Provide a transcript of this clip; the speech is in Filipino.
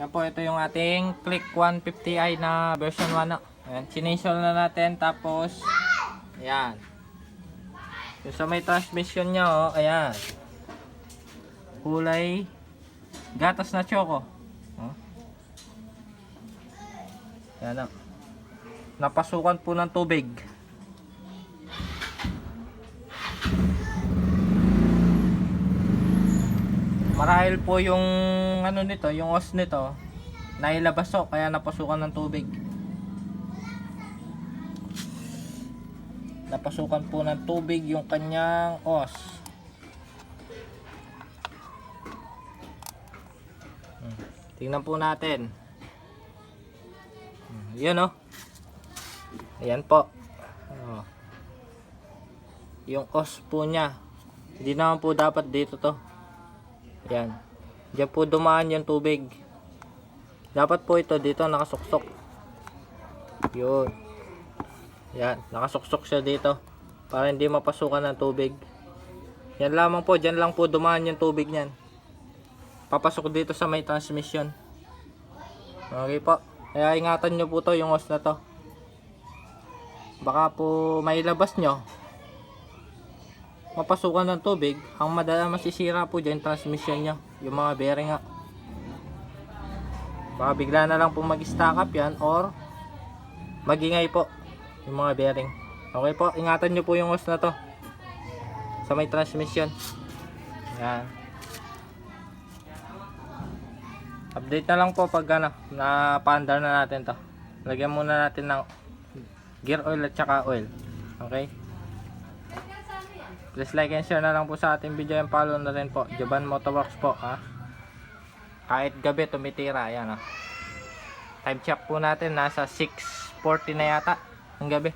Yan po, ito yung ating Click 150i na version 1 na. Ayan, chinensol na natin. Tapos, ayan. Yung sa may transmission nya, oh, ayan. Kulay gatas na choco. Oh. Ayan na. Napasukan po ng tubig. Marahil po yung ano nito, yung hose nito nailabas o kaya napasukan ng tubig. Napasukan po ng tubig yung kanyang hose. Tingnan po natin. Yun oh. Ayan po. Oh. Yung hose po niya. Hindi naman po dapat dito to. Ayan. Diyan po dumaan yung tubig. Dapat po ito dito nakasuksok. Yun. Yan. Nakasuksok siya dito. Para hindi mapasukan ng tubig. Yan lamang po. Diyan lang po dumaan yung tubig niyan. Papasok dito sa may transmission. Okay po. Kaya ingatan nyo po to yung hose na to. Baka po may labas nyo. Mapasukan ng tubig. Ang madala masisira po dyan transmission nyo. Yung mga bearing nga. Baka bigla na lang po mag-stack up yan or magingay po yung mga bearing. Okay po, ingatan nyo po yung hose na to sa may transmission. Yan. Update na lang po pag na paandar na natin to. Lagyan muna natin ng gear oil at saka oil. Okay. Please like and share na lang po sa ating video, and follow na rin po Jovan Motorworks po ha. Kahit gabi tumitira, ayan ha. Time check po natin nasa 6:40 na yata ng gabi.